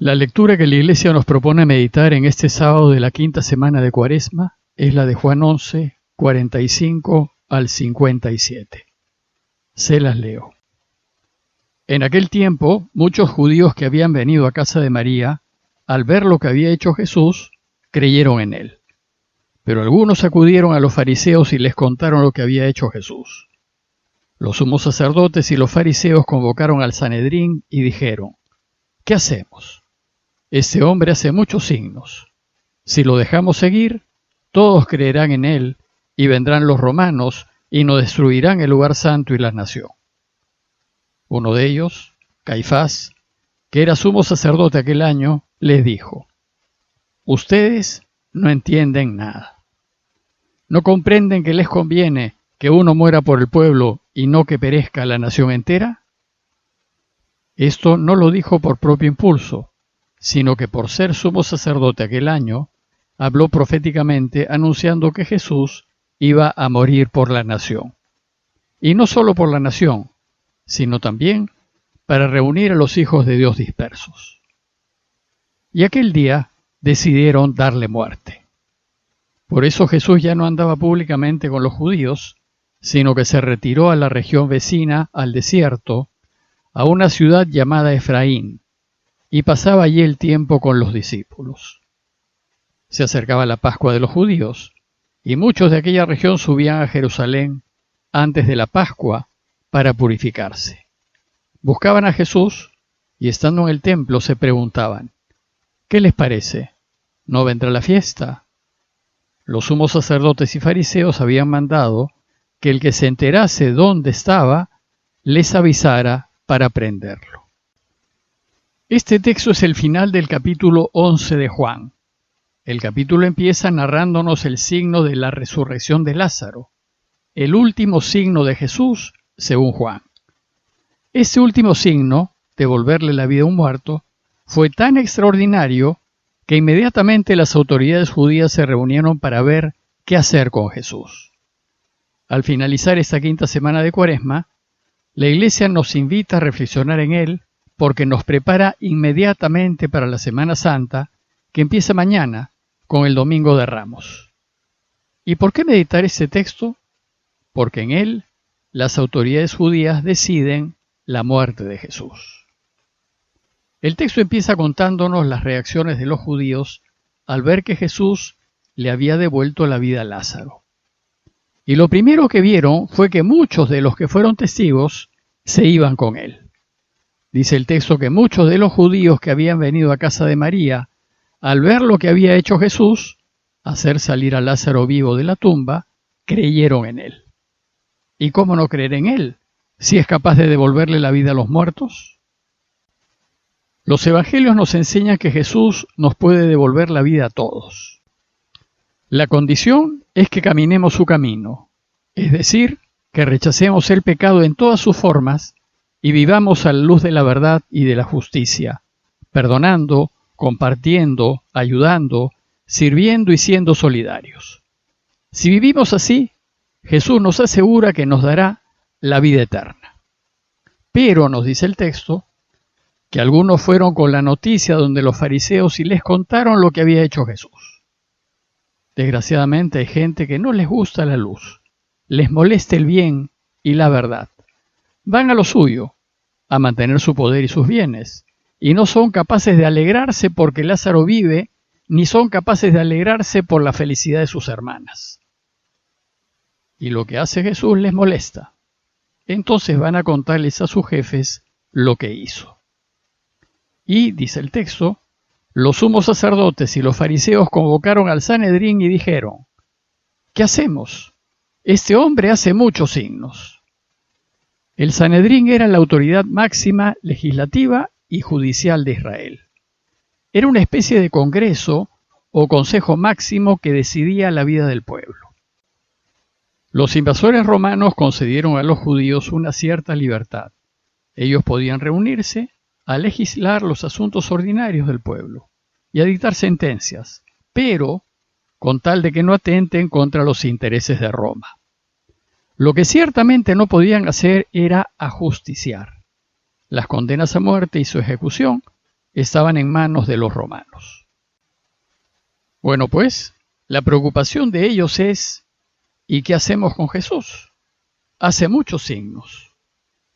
La lectura que la Iglesia nos propone meditar en este sábado de la quinta semana de Cuaresma es la de Juan 11, 45 al 57. Se las leo. En aquel tiempo, muchos judíos que habían venido a casa de María, al ver lo que había hecho Jesús, creyeron en él. Pero algunos acudieron a los fariseos y les contaron lo que había hecho Jesús. Los sumos sacerdotes y los fariseos convocaron al Sanedrín y dijeron: ¿qué hacemos? Este hombre hace muchos signos. Si lo dejamos seguir, todos creerán en él, y vendrán los romanos y nos destruirán el lugar santo y la nación. Uno de ellos, Caifás, que era sumo sacerdote aquel año, les dijo: ustedes no entienden nada. ¿No comprenden que les conviene que uno muera por el pueblo y no que perezca la nación entera? Esto no lo dijo por propio impulso, sino que por ser sumo sacerdote aquel año, habló proféticamente anunciando que Jesús iba a morir por la nación. Y no solo por la nación, sino también para reunir a los hijos de Dios dispersos. Y aquel día decidieron darle muerte. Por eso Jesús ya no andaba públicamente con los judíos, sino que se retiró a la región vecina, al desierto, a una ciudad llamada Efraín, y pasaba allí el tiempo con los discípulos. Se acercaba la Pascua de los judíos, y muchos de aquella región subían a Jerusalén antes de la Pascua para purificarse. Buscaban a Jesús y estando en el templo se preguntaban: ¿qué les parece? ¿No vendrá la fiesta? Los sumos sacerdotes y fariseos habían mandado que el que se enterase dónde estaba les avisara para prenderlo. Este texto es el final del capítulo 11 de Juan. El capítulo empieza narrándonos el signo de la resurrección de Lázaro, el último signo de Jesús, según Juan. Este último signo, devolverle la vida a un muerto, fue tan extraordinario que inmediatamente las autoridades judías se reunieron para ver qué hacer con Jesús. Al finalizar esta quinta semana de Cuaresma, la Iglesia nos invita a reflexionar en él, porque nos prepara inmediatamente para la Semana Santa, que empieza mañana con el Domingo de Ramos. ¿Y por qué meditar este texto? Porque en él las autoridades judías deciden la muerte de Jesús. El texto empieza contándonos las reacciones de los judíos al ver que Jesús le había devuelto la vida a Lázaro. Y lo primero que vieron fue que muchos de los que fueron testigos se iban con él. Dice el texto que muchos de los judíos que habían venido a casa de María, al ver lo que había hecho Jesús, hacer salir a Lázaro vivo de la tumba, creyeron en él. ¿Y cómo no creer en él, si es capaz de devolverle la vida a los muertos? Los evangelios nos enseñan que Jesús nos puede devolver la vida a todos. La condición es que caminemos su camino, es decir, que rechacemos el pecado en todas sus formas y vivamos a la luz de la verdad y de la justicia, perdonando, compartiendo, ayudando, sirviendo y siendo solidarios. Si vivimos así, Jesús nos asegura que nos dará la vida eterna. Pero, nos dice el texto, que algunos fueron con la noticia donde los fariseos y les contaron lo que había hecho Jesús. Desgraciadamente hay gente que no les gusta la luz, les molesta el bien y la verdad. Van a lo suyo, a mantener su poder y sus bienes, y no son capaces de alegrarse porque Lázaro vive, ni son capaces de alegrarse por la felicidad de sus hermanas. Y lo que hace Jesús les molesta. Entonces van a contarles a sus jefes lo que hizo. Y, dice el texto, los sumos sacerdotes y los fariseos convocaron al Sanedrín y dijeron: ¿qué hacemos? Este hombre hace muchos signos. El Sanedrín era la autoridad máxima legislativa y judicial de Israel. Era una especie de congreso o consejo máximo que decidía la vida del pueblo. Los invasores romanos concedieron a los judíos una cierta libertad. Ellos podían reunirse a legislar los asuntos ordinarios del pueblo y a dictar sentencias, pero con tal de que no atenten contra los intereses de Roma. Lo que ciertamente no podían hacer era ajusticiar. Las condenas a muerte y su ejecución estaban en manos de los romanos. Bueno, pues, la preocupación de ellos es, ¿y qué hacemos con Jesús? Hace muchos signos.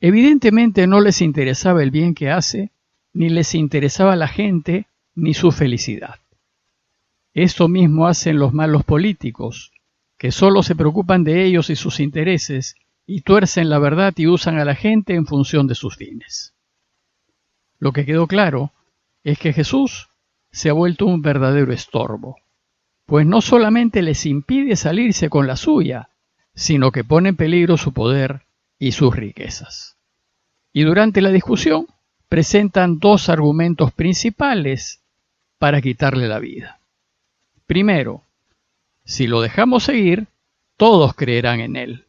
Evidentemente no les interesaba el bien que hace, ni les interesaba la gente, ni su felicidad. Esto mismo hacen los malos políticos, que solo se preocupan de ellos y sus intereses, y tuercen la verdad y usan a la gente en función de sus fines. Lo que quedó claro es que Jesús se ha vuelto un verdadero estorbo, pues no solamente les impide salirse con la suya, sino que pone en peligro su poder y sus riquezas. Y durante la discusión presentan dos argumentos principales para quitarle la vida. Primero, si lo dejamos seguir, todos creerán en él.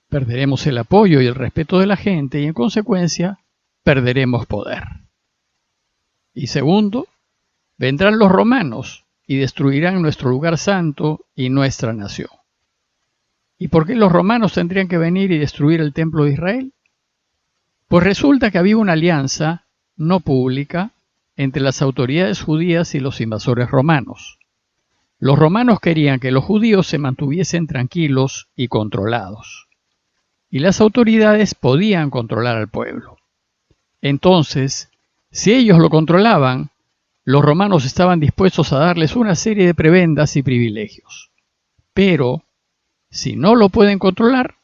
Perderemos el apoyo y el respeto de la gente y en consecuencia perderemos poder. Y segundo, vendrán los romanos y destruirán nuestro lugar santo y nuestra nación. ¿Y por qué los romanos tendrían que venir y destruir el templo de Israel? Pues resulta que había una alianza no pública entre las autoridades judías y los invasores romanos. Los romanos querían que los judíos se mantuviesen tranquilos y controlados, y las autoridades podían controlar al pueblo. Entonces, si ellos lo controlaban, los romanos estaban dispuestos a darles una serie de prebendas y privilegios. Pero, si no lo pueden controlar,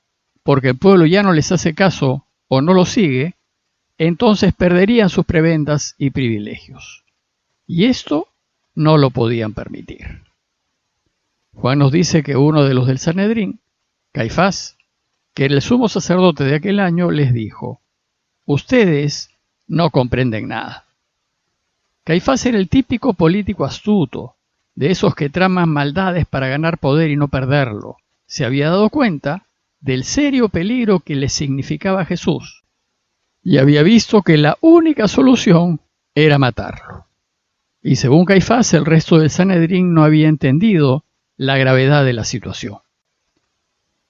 porque el pueblo ya no les hace caso o no lo sigue, entonces perderían sus prebendas y privilegios. Y esto no lo podían permitir. Juan nos dice que uno de los del Sanedrín, Caifás, que era el sumo sacerdote de aquel año, les dijo: ustedes no comprenden nada. Caifás era el típico político astuto, de esos que traman maldades para ganar poder y no perderlo. Se había dado cuenta del serio peligro que le significaba Jesús y había visto que la única solución era matarlo. Y según Caifás, el resto del Sanedrín no había entendido la gravedad de la situación.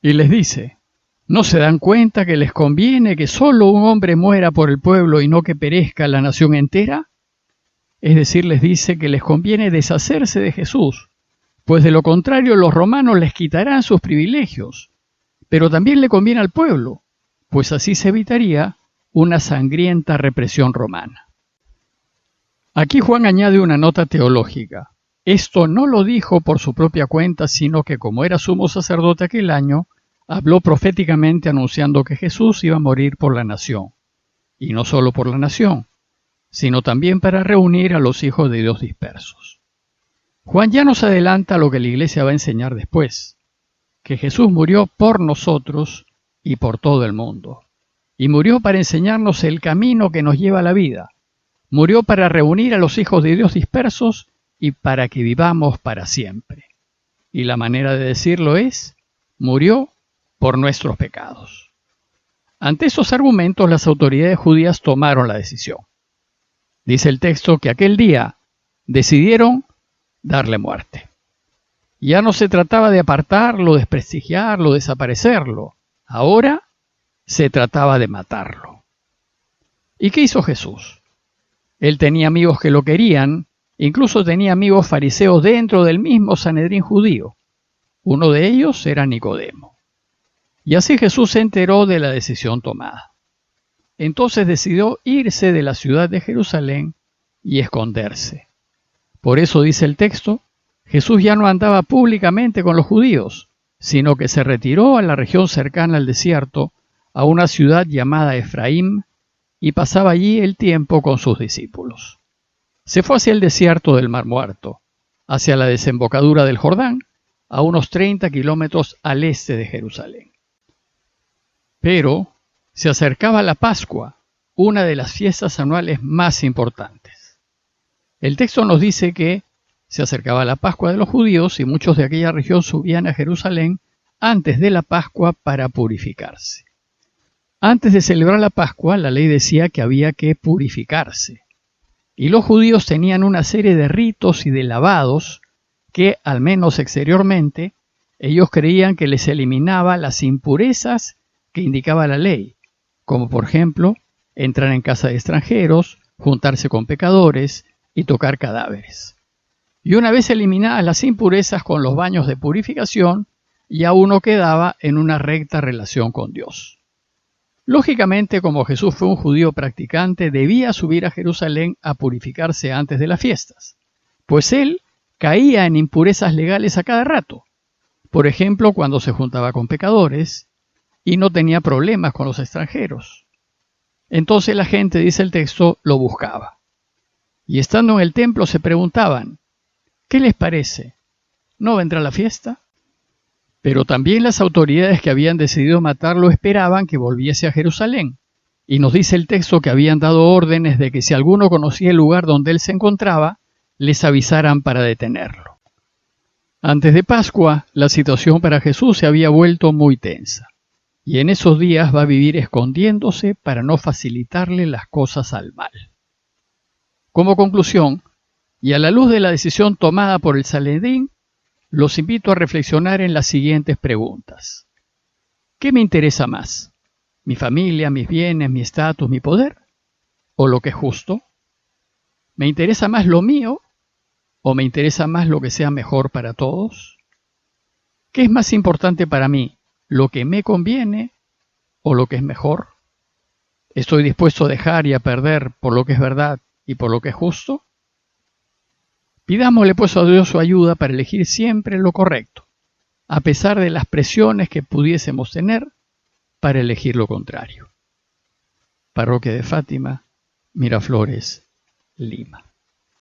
Y les dice: ¿no se dan cuenta que les conviene que solo un hombre muera por el pueblo y no que perezca la nación entera? Es decir, les dice que les conviene deshacerse de Jesús, pues de lo contrario los romanos les quitarán sus privilegios, pero también le conviene al pueblo, pues así se evitaría una sangrienta represión romana. Aquí Juan añade una nota teológica. Esto no lo dijo por su propia cuenta, sino que como era sumo sacerdote aquel año, habló proféticamente anunciando que Jesús iba a morir por la nación. Y no solo por la nación, sino también para reunir a los hijos de Dios dispersos. Juan ya nos adelanta lo que la Iglesia va a enseñar después, que Jesús murió por nosotros y por todo el mundo. Y murió para enseñarnos el camino que nos lleva a la vida. Murió para reunir a los hijos de Dios dispersos y para que vivamos para siempre. Y la manera de decirlo es: murió por nuestros pecados. Ante esos argumentos, las autoridades judías tomaron la decisión. Dice el texto que aquel día decidieron darle muerte. Ya no se trataba de apartarlo, desprestigiarlo, desaparecerlo. Ahora se trataba de matarlo. ¿Y qué hizo Jesús? Él tenía amigos que lo querían, incluso tenía amigos fariseos dentro del mismo Sanedrín judío. Uno de ellos era Nicodemo. Y así Jesús se enteró de la decisión tomada. Entonces decidió irse de la ciudad de Jerusalén y esconderse. Por eso dice el texto, Jesús ya no andaba públicamente con los judíos, sino que se retiró a la región cercana al desierto, a una ciudad llamada Efraín, y pasaba allí el tiempo con sus discípulos. Se fue hacia el desierto del Mar Muerto, hacia la desembocadura del Jordán, a unos 30 kilómetros al este de Jerusalén. Pero se acercaba la Pascua, una de las fiestas anuales más importantes. El texto nos dice que se acercaba la Pascua de los judíos y muchos de aquella región subían a Jerusalén antes de la Pascua para purificarse. Antes de celebrar la Pascua, la ley decía que había que purificarse. Y los judíos tenían una serie de ritos y de lavados que, al menos exteriormente, ellos creían que les eliminaba las impurezas que indicaba la ley, como por ejemplo, entrar en casa de extranjeros, juntarse con pecadores y tocar cadáveres. Y una vez eliminadas las impurezas con los baños de purificación, ya uno quedaba en una recta relación con Dios. Lógicamente, como Jesús fue un judío practicante, debía subir a Jerusalén a purificarse antes de las fiestas, pues él caía en impurezas legales a cada rato. Por ejemplo, cuando se juntaba con pecadores y no tenía problemas con los extranjeros. Entonces la gente, dice el texto, lo buscaba. Y estando en el templo se preguntaban, ¿qué les parece? ¿No vendrá la fiesta? Pero también las autoridades que habían decidido matarlo esperaban que volviese a Jerusalén. Y nos dice el texto que habían dado órdenes de que si alguno conocía el lugar donde él se encontraba, les avisaran para detenerlo. Antes de Pascua, la situación para Jesús se había vuelto muy tensa. Y en esos días va a vivir escondiéndose para no facilitarle las cosas al mal. Como conclusión, y a la luz de la decisión tomada por el Sanedrín, los invito a reflexionar en las siguientes preguntas. ¿Qué me interesa más? ¿Mi familia, mis bienes, mi estatus, mi poder? ¿O lo que es justo? ¿Me interesa más lo mío o me interesa más lo que sea mejor para todos? ¿Qué es más importante para mí? ¿Lo que me conviene o lo que es mejor? ¿Estoy dispuesto a dejar y a perder por lo que es verdad y por lo que es justo? Pidámosle pues a Dios su ayuda para elegir siempre lo correcto, a pesar de las presiones que pudiésemos tener para elegir lo contrario. Parroquia de Fátima, Miraflores, Lima.